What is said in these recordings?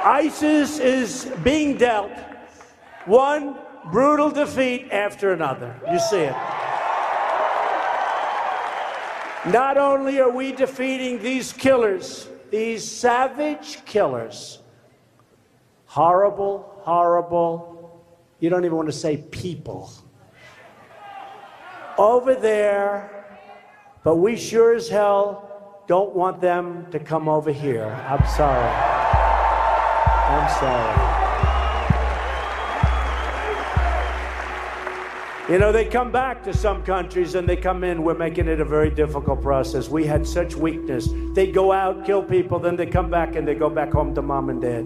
ISIS is being dealt one brutal defeat after another. You see it. Not only are we defeating these killers, these savage killers, horrible, horrible, you don't even want to say people, over there, but we sure as hell don't want them to come over here. I'm sorry. I'm sorry. You know, they come back to some countries and they come in. We're making it a very difficult process. We had such weakness. They go out, kill people, then they come back and they go back home to mom and dad.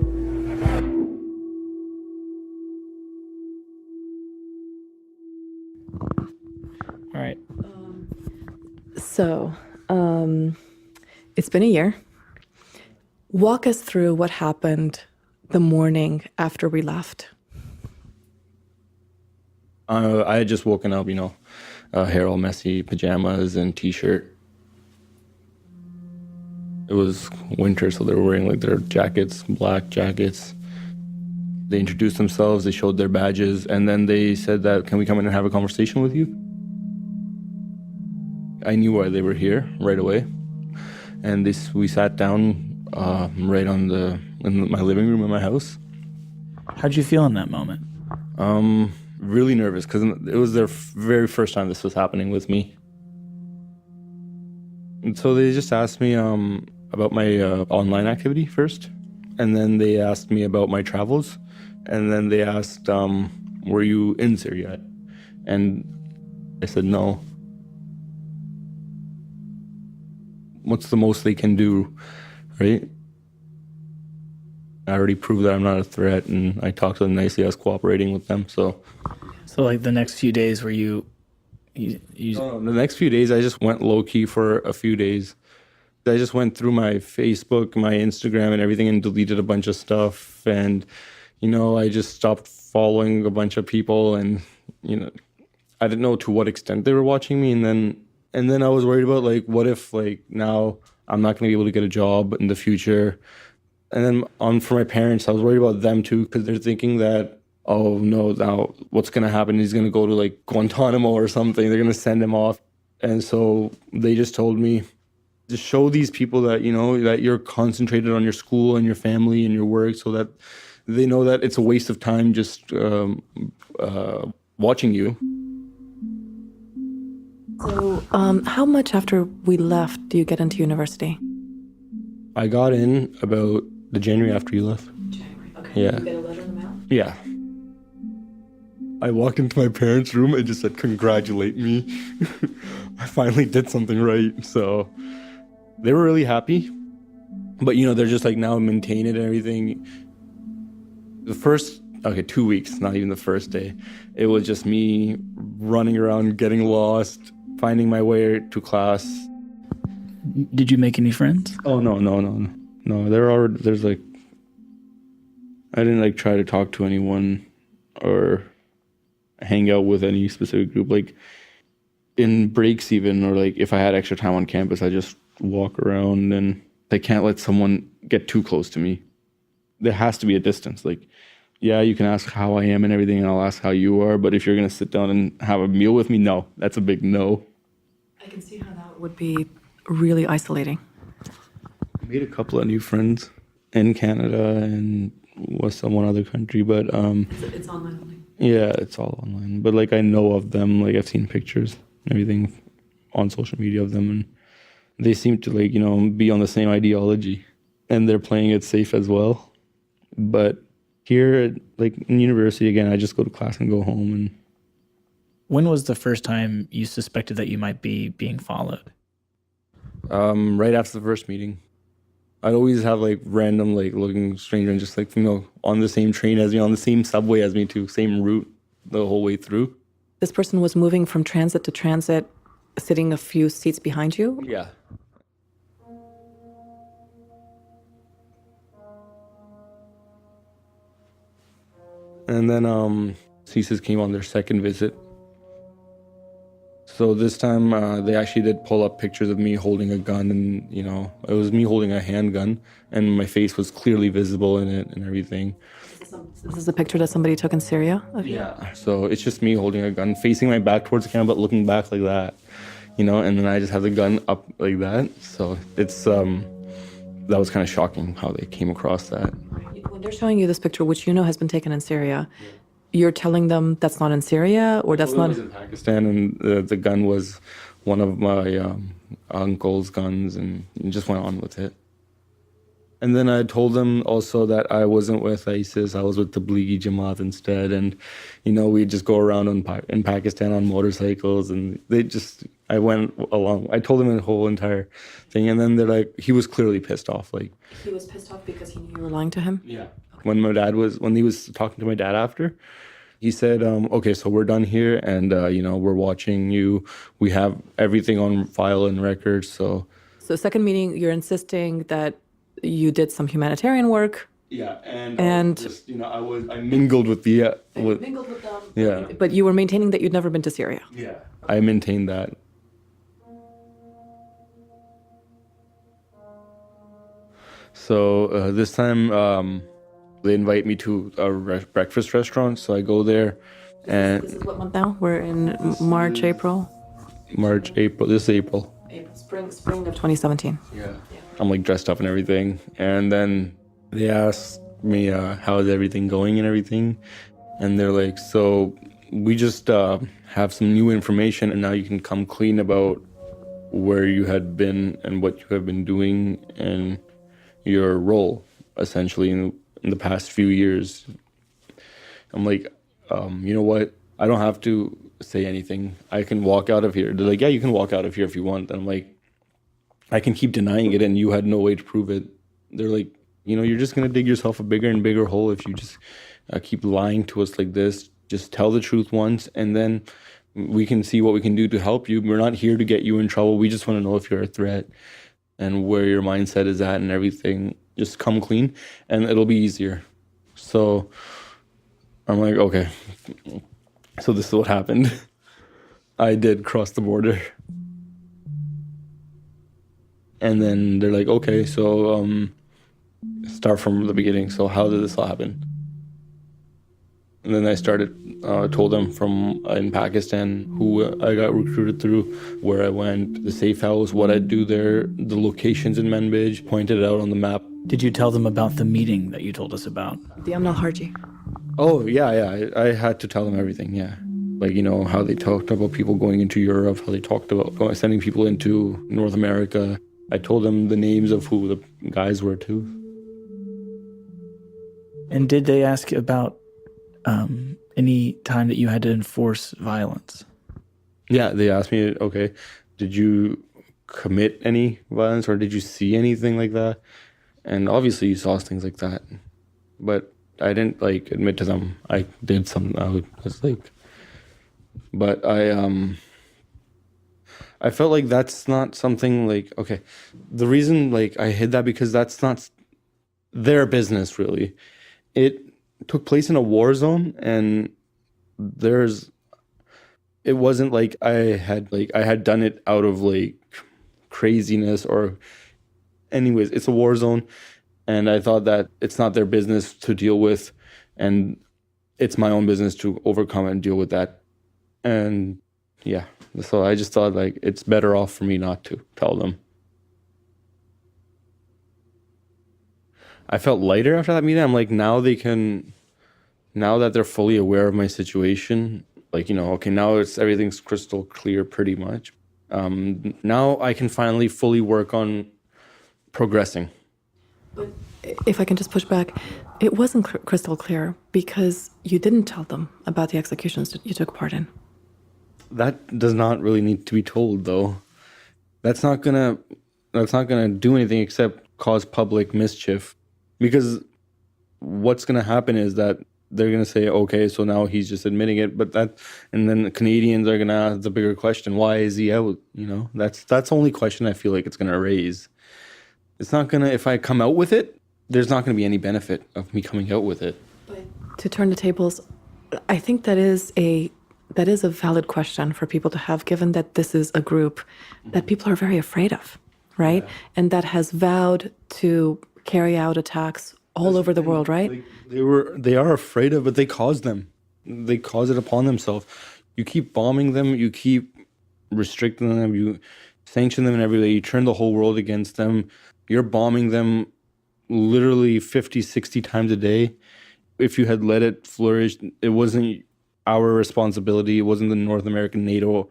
All right. So, it's been a year. Walk us through what happened the morning after we left. I had just woken up, hair all messy, pajamas and t-shirt. It was winter, so they were wearing their jackets, black jackets. They introduced themselves, they showed their badges, and then they said that, can we come in and have a conversation with you? I knew why they were here right away. And we sat down right in my living room in my house. How'd you feel in that moment? Really nervous, because it was their very first time this was happening with me. And so they just asked me about my online activity first, and then they asked me about my travels, and then they asked, were you in Syria yet? And I said no. What's the most they can do, right? I already proved that I'm not a threat, and I talked to them nicely. I was cooperating with them, so. So the next few days were you No, the next few days I just went low-key for a few days. I just went through my Facebook, my Instagram and everything and deleted a bunch of stuff. And, I just stopped following a bunch of people, and, I didn't know to what extent they were watching me. And then I was worried about what if now I'm not going to be able to get a job in the future. And then for my parents, I was worried about them too, because they're thinking that, oh no, now what's going to happen? He's going to go to Guantanamo or something. They're going to send him off. And so they just told me, just show these people that, that you're concentrated on your school and your family and your work, so that they know that it's a waste of time just watching you. So, how much after we left do you get into university? I got in about the January after you left. January, okay. Yeah. Did you get a letter in the mail? Yeah. I walked into my parents' room and just said, congratulate me. I finally did something right. So they were really happy. But, they're just now maintain it and everything. The first, 2 weeks, not even the first day. It was just me running around, getting lost, finding my way to class. Did you make any friends? Oh, no. There's I didn't try to talk to anyone or hang out with any specific group. In breaks even, or if I had extra time on campus, I just walk around, and I can't let someone get too close to me. There has to be a distance. Yeah, you can ask how I am and everything, and I'll ask how you are, but if you're going to sit down and have a meal with me, no, that's a big no. I can see how that would be really isolating. I made a couple of new friends in Canada and with some one other country, but It's online only. yeah, it's all online. But I know of them, I've seen pictures and everything on social media of them, and they seem to be on the same ideology, and they're playing it safe as well. But here, in university, again, I just go to class and go home. And when was the first time you suspected that you might be being followed? Right after the first meeting. I'd always have random looking stranger and just on the same train as me, on the same subway as me too, same route the whole way through. This person was moving from transit to transit, sitting a few seats behind you? Yeah. And then CSIS came on their second visit. So this time they actually did pull up pictures of me holding a gun, and it was me holding a handgun, and my face was clearly visible in it and everything. This is a picture that somebody took in Syria of you? Yeah. So it's just me holding a gun, facing my back towards the camera, but looking back like that, and then I just have the gun up like that. So it's that was kind of shocking how they came across that. When they're showing you this picture, which has been taken in Syria, you're telling them that's not in Syria, or that's It not was in Pakistan, and the gun was one of my uncle's guns, and just went on with it. And then I told them also that I wasn't with ISIS, I was with the Tablighi Jamaat instead, and we'd just go around in Pakistan on motorcycles, and I went along. I told them the whole entire thing, and then they're like, he was clearly pissed off. Like, he was pissed off because he knew you were lying to him? Yeah. When he was talking to my dad after, he said, okay, so we're done here, and we're watching you. We have everything on file and record. So second meeting, you're insisting that you did some humanitarian work. Yeah, and just, I mingled with the mingled with them. Yeah. But you were maintaining that you'd never been to Syria. Yeah, I maintained that. So this time they invite me to a breakfast restaurant, so I go there. And this is what month now? We're in March, April? April. This is April. Spring of 2017. Yeah. I'm like dressed up and everything. And then they asked me how's everything going and everything. And they're like, so we just have some new information, and now you can come clean about where you had been and what you have been doing and your role, essentially, in the past few years. I'm like, you know what? I don't have to say anything. I can walk out of here. They're like, yeah, you can walk out of here if you want. And I'm like, I can keep denying it, and you had no way to prove it. They're like, you're just going to dig yourself a bigger and bigger hole if you just keep lying to us like this. Just tell the truth once, and then we can see what we can do to help you. We're not here to get you in trouble. We just want to know if you're a threat and where your mindset is at and everything. Just come clean, and it'll be easier. So I'm like, okay. So this is what happened. I did cross the border. And then they're like, okay, so start from the beginning. So how did this all happen? And then I told them from in Pakistan who I got recruited through, where I went, the safe house, what I'd do there, the locations in Manbij, pointed it out on the map. Did you tell them about the meeting that you told us about? The Amnal Harji. Oh, yeah. I had to tell them everything, yeah. Like, how they talked about people going into Europe, how they talked about sending people into North America. I told them the names of who the guys were, too. And did they ask about any time that you had to enforce violence? Yeah, they asked me, okay, did you commit any violence, or did you see anything like that? And obviously you saw things like that. But I didn't, admit to them I did something. But I felt like that's not something okay. The reason I hid that because that's not their business, really. It took place in a war zone, and it wasn't like I had done it out of craziness or anyways, it's a war zone, and I thought that it's not their business to deal with, and it's my own business to overcome and deal with that. And yeah, so I just thought it's better off for me not to tell them. I felt lighter after that meeting. I'm like, now that they're fully aware of my situation, okay, now everything's crystal clear pretty much. Now I can finally fully work on progressing. But if I can just push back, it wasn't crystal clear because you didn't tell them about the executions that you took part in. That does not really need to be told, though. That's not gonna do anything except cause public mischief. Because what's gonna happen is that they're gonna say, okay, so now he's just admitting it, and then the Canadians are gonna ask the bigger question: why is he out? That's the only question I feel like it's gonna raise. It's not gonna. If I come out with it, there's not gonna be any benefit of me coming out with it. But to turn the tables, I think that is a that is a valid question for people to have, given that this is a group that people are very afraid of, right? Yeah. And that has vowed to carry out attacks all over the world, right? They are afraid of, but they cause them. They cause it upon themselves. You keep bombing them, you keep restricting them, you sanction them in every way, you turn the whole world against them. You're bombing them literally 50, 60 times a day. If you had let it flourish, it wasn't our responsibility. It wasn't the North American NATO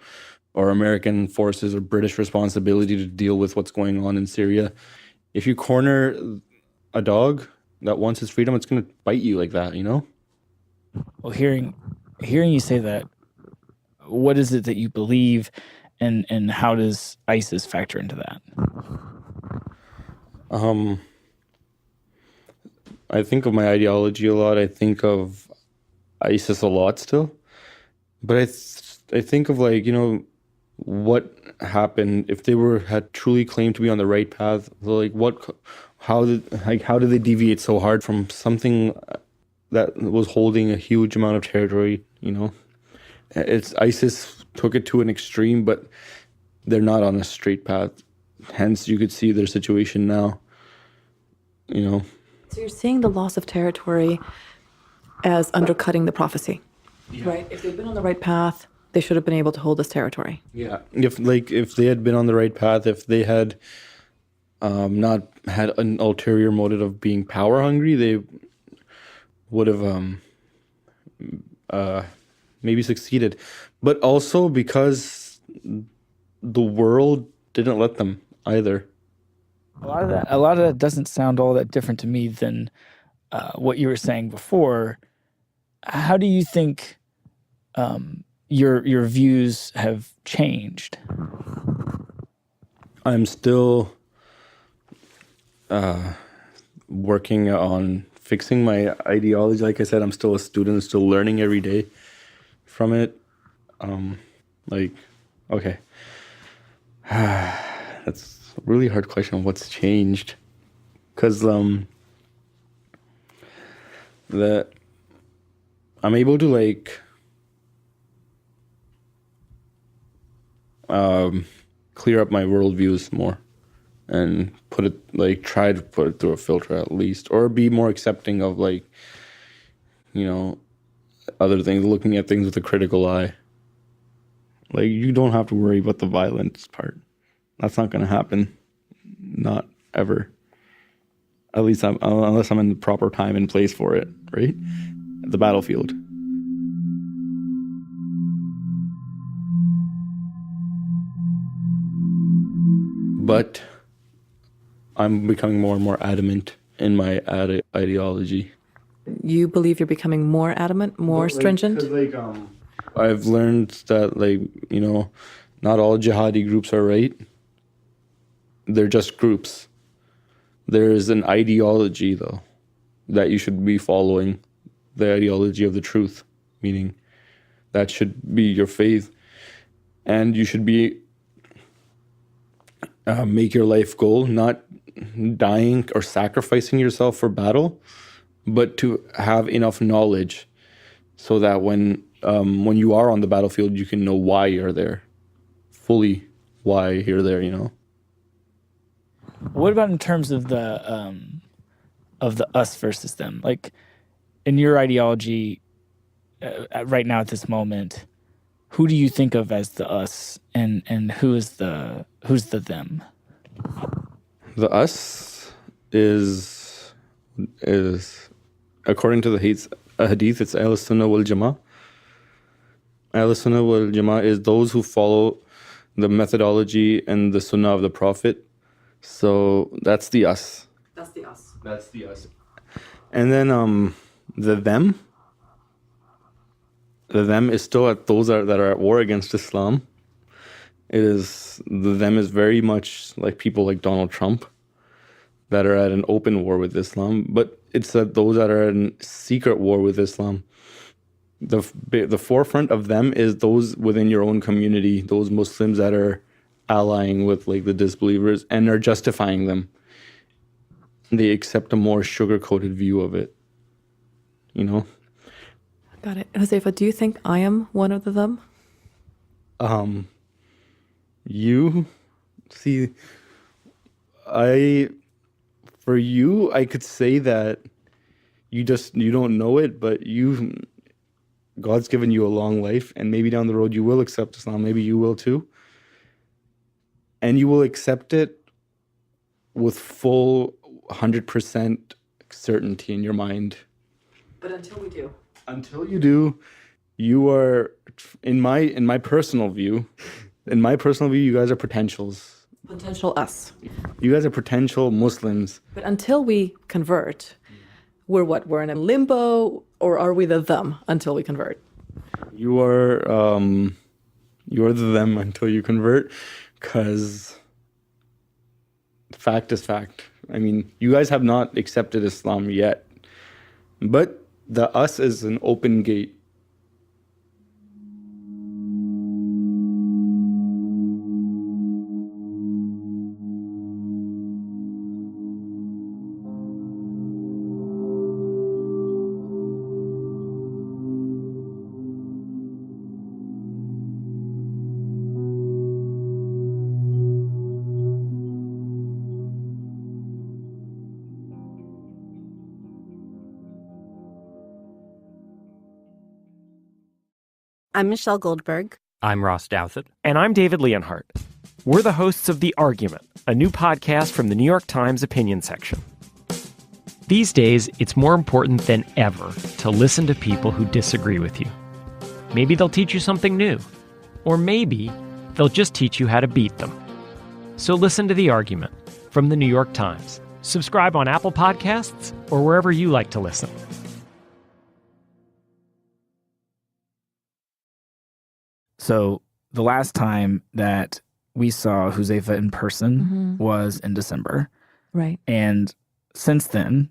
or American forces or British responsibility to deal with what's going on in Syria. If you corner a dog that wants his freedom, it's going to bite you like that, you know? Well, hearing you say that, what is it that you believe, and how does ISIS factor into that? I think of my ideology a lot. I think of ISIS a lot still. But I think of, like, you know, what happened if they had truly claimed to be on the right path. Like, how did they deviate so hard from something that was holding a huge amount of territory, you know? ISIS took it to an extreme, but they're not on a straight path. Hence, you could see their situation now, you know? So you're seeing the loss of territory as undercutting the prophecy, right? If they'd been on the right path, they should have been able to hold this territory. Yeah. If they had been on the right path, if they had not had an ulterior motive of being power hungry, they would have maybe succeeded. But also because the world didn't let them either. A lot of that doesn't sound all that different to me than what you were saying before. How do you think your views have changed? I'm still working on fixing my ideology. Like I said, I'm still a student, still learning every day from it. Okay. That's a really hard question on what's changed. Because that I'm able to, like, clear up my worldviews more and try to put it through a filter at least, or be more accepting of, like, you know, other things, looking at things with a critical eye. Like, you don't have to worry about the violence part. That's not going to happen. Not ever. At least unless I'm in the proper time and place for it, right? At the battlefield. But I'm becoming more and more adamant in my ideology. You believe you're becoming more adamant, more stringent? I've learned that, like, you know, not all jihadi groups are right. They're just groups. There is an ideology, though, that you should be following. The ideology of the truth, meaning that should be your faith. And you should be make your life goal, not dying or sacrificing yourself for battle, but to have enough knowledge so that when you are on the battlefield, you can know why you're there, fully why you're there, you know? What about in terms of the us versus them? Like, in your ideology, right now at this moment, who do you think of as the us, and who's the them? The us is according to the hadith, it's Ahl Sunnah wal Jama'ah. Ahl Sunnah wal Jama'ah is those who follow the methodology and the Sunnah of the Prophet. So that's the us. That's the us. That's the us. And then the them. The them is still at those that are at war against Islam. The them is very much like people like Donald Trump that are at an open war with Islam, but it's that those that are in secret war with Islam. The forefront of them is those within your own community, those Muslims that are allying with, like, the disbelievers and are justifying them. They accept a more sugar-coated view of it, you know? Got it. Josefa, do you think I am one of them? You see, for you, I could say that you don't know it, but God's given you a long life, and maybe down the road you will accept Islam. Maybe you will too. And you will accept it with full 100% certainty in your mind. But until we do. Until you do, you are, in my personal view, you guys are potentials. Potential us. You guys are potential Muslims. But until we convert, we're what? We're in a limbo, or are we the them until we convert? You're the them until you convert, because fact is fact. I mean, you guys have not accepted Islam yet, but the us is an open gate. I'm Michelle Goldberg. I'm Ross Douthat. And I'm David Leonhardt. We're the hosts of The Argument, a new podcast from the New York Times opinion section. These days, it's more important than ever to listen to people who disagree with you. Maybe they'll teach you something new. Or maybe they'll just teach you how to beat them. So listen to The Argument from the New York Times. Subscribe on Apple Podcasts or wherever you like to listen. So the last time that we saw Josefa in person was in December. Right. And since then,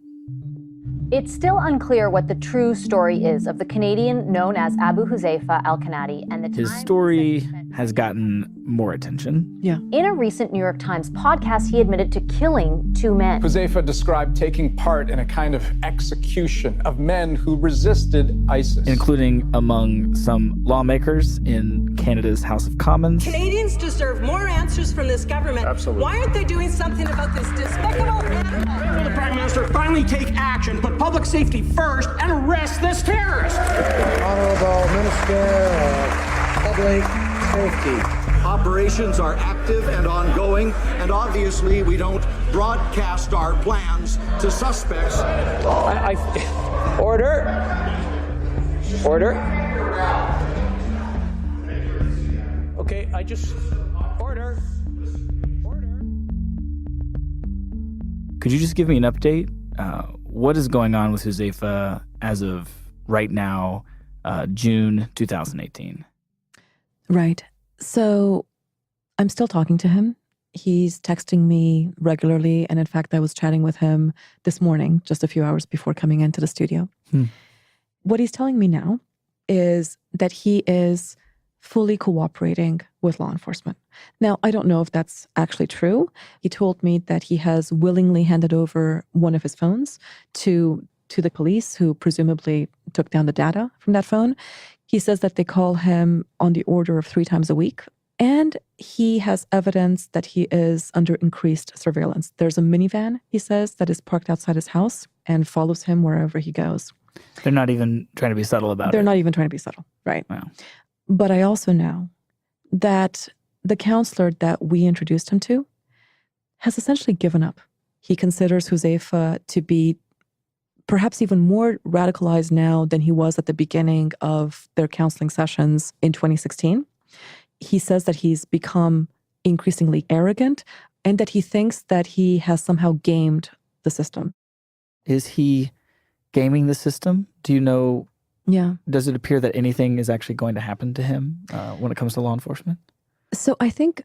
it's still unclear what the true story is of the Canadian known as Abu Huzaifa al-Kanadi and the his story has gotten more attention. Yeah. In a recent New York Times podcast, he admitted to killing 2 men. Huzaifa described taking part in a kind of execution of men who resisted ISIS. Including among some lawmakers in Canada's House of Commons. Canadians deserve more answers from this government. Absolutely. Why aren't they doing something about this despicable animal? The Prime Minister finally take action, put public safety first, and arrest this terrorist. Honorable Minister of Public Safety. Operations are active and ongoing, and obviously we don't broadcast our plans to suspects. Order. Okay, order. Could you just give me an update? What is going on with Josefa as of right now, June 2018? Right. So I'm still talking to him. He's texting me regularly. And in fact, I was chatting with him this morning, just a few hours before coming into the studio. What he's telling me now is that he is fully cooperating with law enforcement. Now, I don't know if that's actually true. He told me that he has willingly handed over one of his phones to the police, who presumably took down the data from that phone. He says that they call him on the order of 3 times a week. And he has evidence that he is under increased surveillance. There's a minivan, he says, that is parked outside his house and follows him wherever he goes. They're not even trying to be subtle about it. They're not even trying to be subtle, right? Wow. But I also know that the counselor that we introduced him to has essentially given up. He considers Josefa to be perhaps even more radicalized now than he was at the beginning of their counseling sessions in 2016. He says that he's become increasingly arrogant and that he thinks that he has somehow gamed the system. Is he gaming the system? Do you know? Yeah. Does it appear that anything is actually going to happen to him when it comes to law enforcement? So I think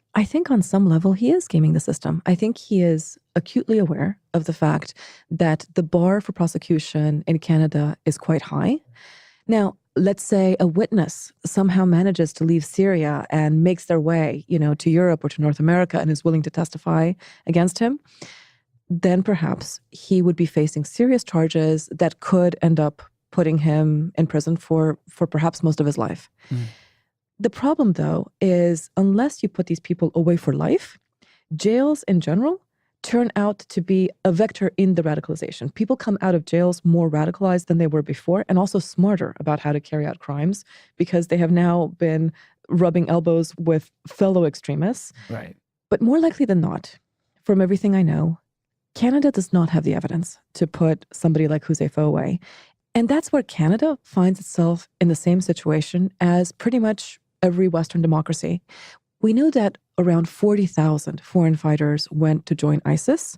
on some level he is gaming the system. I think he is acutely aware of the fact that the bar for prosecution in Canada is quite high. Now, let's say a witness somehow manages to leave Syria and makes their way, to Europe or to North America and is willing to testify against him, then perhaps he would be facing serious charges that could end up putting him in prison for perhaps most of his life. The problem, though, is unless you put these people away for life, jails in general turn out to be a vector in the radicalization. People come out of jails more radicalized than they were before, and also smarter about how to carry out crimes because they have now been rubbing elbows with fellow extremists. Right. But more likely than not, from everything I know, Canada does not have the evidence to put somebody like Huzaifa away. And that's where Canada finds itself in the same situation as pretty much every Western democracy. We know that around 40,000 foreign fighters went to join ISIS.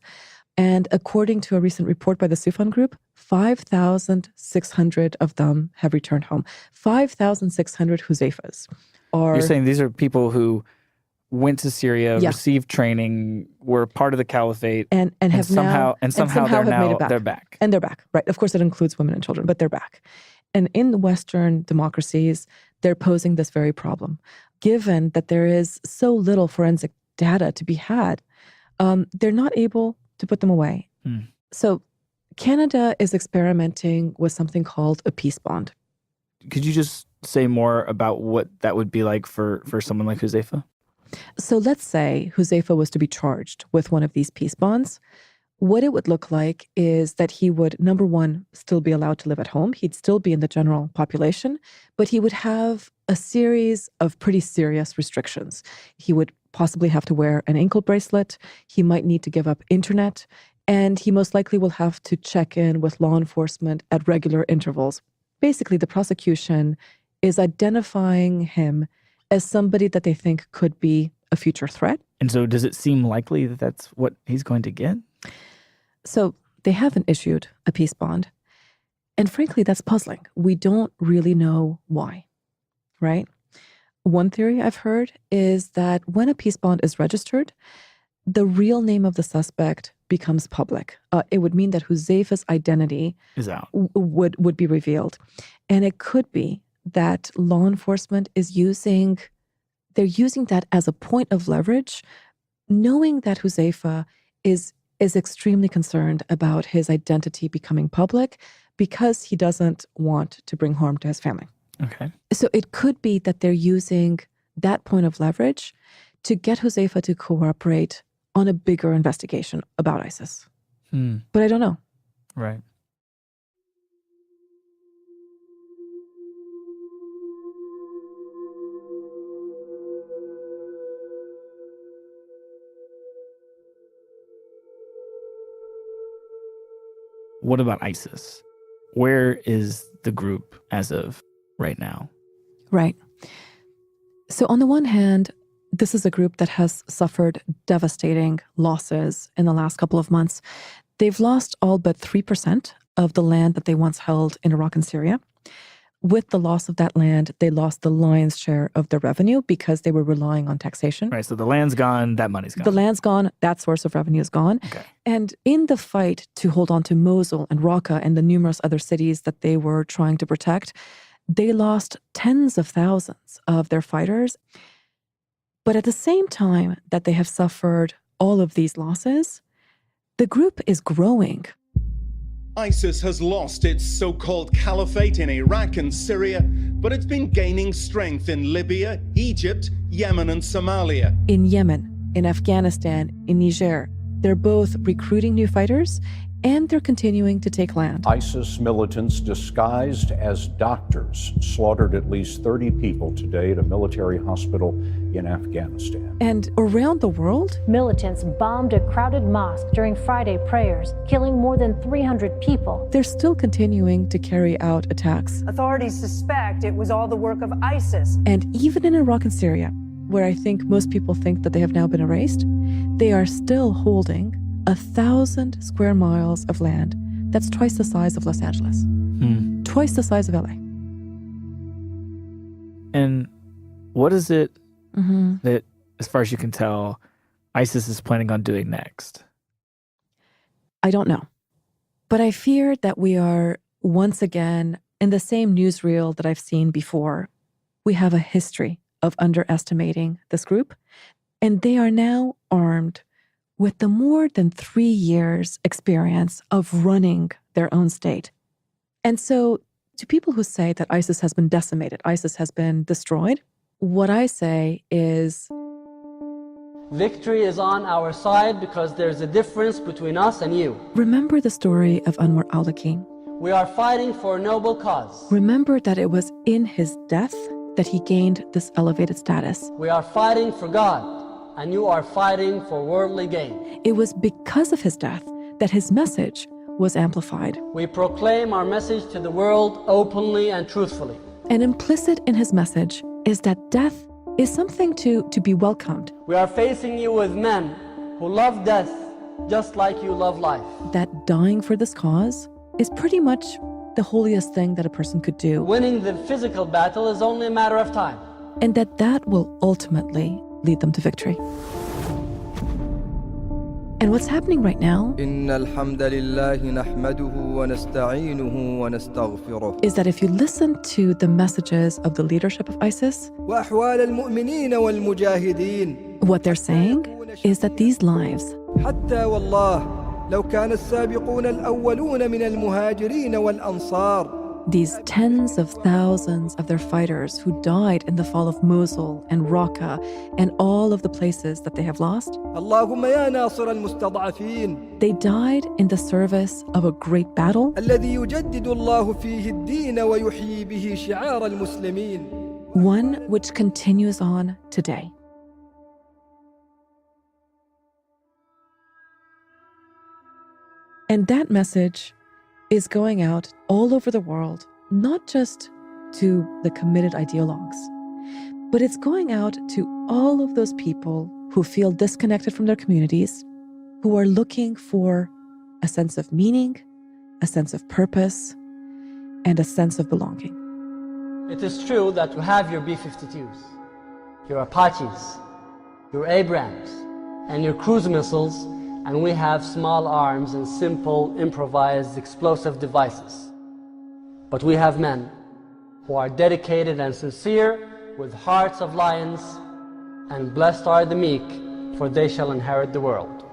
And according to a recent report by the Sufan Group, 5,600 of them have returned home. 5,600 Huzaifas are... You're saying these are people who went to Syria, received training, were part of the Caliphate, and have somehow they're back. And they're back, right? Of course, it includes women and children, but they're back. And in Western democracies, they're posing this very problem. Given that there is so little forensic data to be had, they're not able to put them away. So Canada is experimenting with something called a peace bond. Could you just say more about what that would be like for someone like Huzaifa? So let's say Huzaifa was to be charged with one of these peace bonds. What it would look like is that he would, number one, still be allowed to live at home. He'd still be in the general population, but he would have a series of pretty serious restrictions. He would possibly have to wear an ankle bracelet. He might need to give up internet, and he most likely will have to check in with law enforcement at regular intervals. Basically, the prosecution is identifying him as somebody that they think could be a future threat. And so does it seem likely that that's what he's going to get? So they haven't issued a peace bond. And frankly, that's puzzling. We don't really know why, right? One theory I've heard is that when a peace bond is registered, the real name of the suspect becomes public. It would mean that Huzaifa's identity is out, would be revealed. And it could be that law enforcement is using that as a point of leverage, knowing that Huzaifa is extremely concerned about his identity becoming public because he doesn't want to bring harm to his family. Okay. So it could be that they're using that point of leverage to get Huzaifa to cooperate on a bigger investigation about ISIS. But I don't know. Right. What about ISIS? Where is the group as of right now? Right. So on the one hand, this is a group that has suffered devastating losses in the last couple of months. They've lost all but 3% of the land that they once held in Iraq and Syria. With the loss of that land, they lost the lion's share of their revenue because they were relying on taxation. Right, so the land's gone, that money's gone. The land's gone, that source of revenue is gone. Okay. And in the fight to hold on to Mosul and Raqqa and the numerous other cities that they were trying to protect, they lost tens of thousands of their fighters. But at the same time that they have suffered all of these losses, the group is growing. ISIS has lost its so-called Caliphate in Iraq and Syria, but it's been gaining strength in Libya, Egypt, Yemen, and Somalia. In Yemen, in Afghanistan, in Niger, they're both recruiting new fighters and they're continuing to take land. ISIS militants disguised as doctors slaughtered at least 30 people today at a military hospital in Afghanistan. And around the world, militants bombed a crowded mosque during Friday prayers, killing more than 300 people. They're still continuing to carry out attacks. Authorities suspect it was all the work of ISIS. And even in Iraq and Syria, where I think most people think that they have now been erased, they are still holding 1,000 square miles of land that's twice the size of Los Angeles, twice the size of LA. And what is it that, as far as you can tell, ISIS is planning on doing next? I don't know. But I fear that we are once again in the same newsreel that I've seen before. We have a history of underestimating this group, and they are now armed with the more than 3 years experience of running their own state. And so To people who say that ISIS has been decimated, ISIS has been destroyed, what I say is, victory is on our side because there's a difference between us and you. remember the story of Anwar al-Awlaki. We are fighting for a noble cause. Remember that it was in his death that he gained this elevated status. We are fighting for God, and you are fighting for worldly gain. It was because of his death that his message was amplified. We proclaim our message to the world openly and truthfully. And implicit in his message is that death is something to be welcomed. We are facing you with men who love death just like you love life. That dying for this cause is pretty much the holiest thing that a person could do. Winning the physical battle is only a matter of time. And that will ultimately lead them to victory. And what's happening right now إن الحمد لله نحمده ونستعينه ونستغفره. Is that if you listen to the messages of the leadership of ISIS, وأحوال المؤمنين والمجاهدين. What they're saying is that these lives, حتى والله لو كان السابقون الأولون من المهاجرين والأنصار. these tens of thousands of their fighters who died in the fall of Mosul and Raqqa and all of the places that they have lost, اللهم يا ناصر المستضعفين. they died in the service of a great battle الذي يجدد الله فيه الدين ويحيي به شعار المسلمين. one which continues on today. And that message is going out all over the world, not just to the committed ideologues, but it's going out to all of those people who feel disconnected from their communities, who are looking for a sense of meaning, a sense of purpose, and a sense of belonging. It is true that you have your B-52s, your Apaches, your Abrams, and your cruise missiles, and we have small arms and simple improvised explosive devices. But we have men who are dedicated and sincere with hearts of lions, and blessed are the meek, for they shall inherit the world.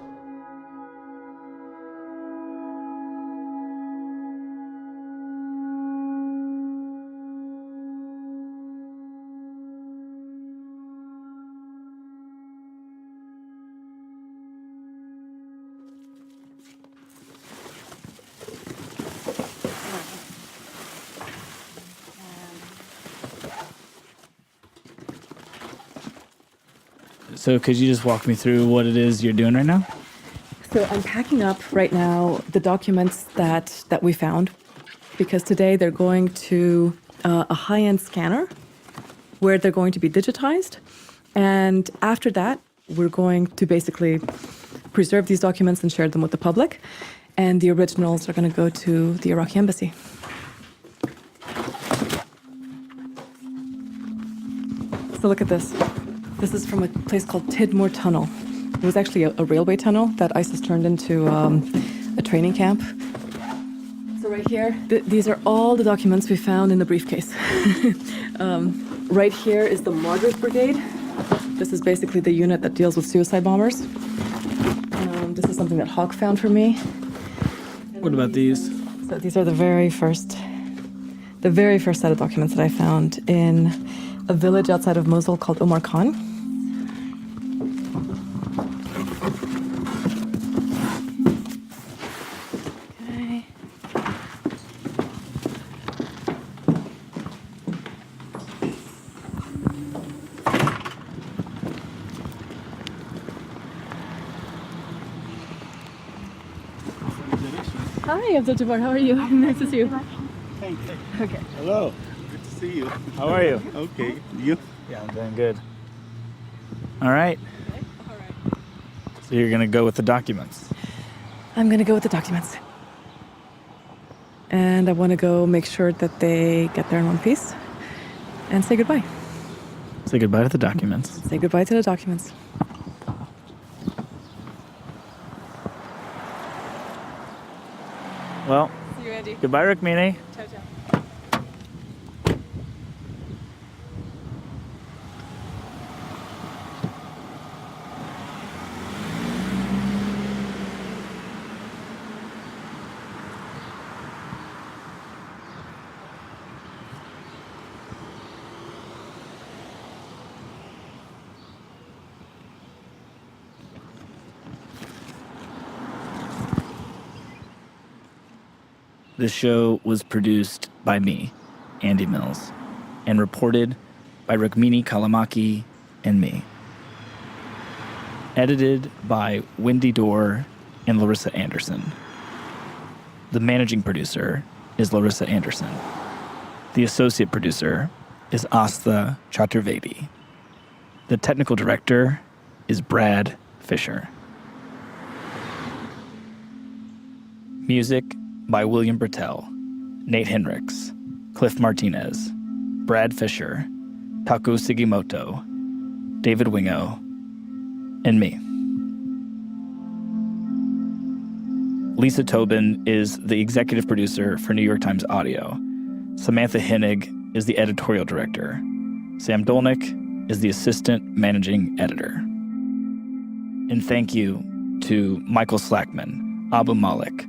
So could you just walk me through what it is you're doing right now? So I'm packing up right now the documents that we found, because today they're going to a high-end scanner where they're going to be digitized. And after that, we're going to basically preserve these documents and share them with the public. And the originals are going to go to the Iraqi embassy. So look at this. This is from a place called Tidmore Tunnel. It was actually a railway tunnel that ISIS turned into a training camp. So right here, these are all the documents we found in the briefcase. Right here is the Margaret Brigade. This is basically the unit that deals with suicide bombers. This is something that Hawk found for me. What about these? So these are the very first set of documents that I found in a village outside of Mosul called Omar Khan. Okay. Hi, Abdul Jabbar. How are you? Nice to see you. Okay. Hello. Good to see you. How are you? Okay. You? Yeah, I'm doing good. All right. So you're going to go with the documents? I'm going to go with the documents. And I want to go make sure that they get there in one piece and say goodbye. Say goodbye to the documents. Say goodbye to the documents. Well, See you, Andy. goodbye, Rukmini. Ciao, ciao. The show was produced by me, Andy Mills, and reported by Rukmini Kalamaki and me. Edited by Wendy Dorr and Larissa Anderson. The managing producer is Larissa Anderson. The associate producer is Astha Chaturvedi. The technical director is Brad Fisher. Music by William Bertel, Nate Hendricks, Cliff Martinez, Brad Fisher, Taku Sugimoto, David Wingo, and me. Lisa Tobin is the executive producer for New York Times Audio. Samantha Hennig is the editorial director. Sam Dolnick is the assistant managing editor. And thank you to Michael Slackman, Abu Malik,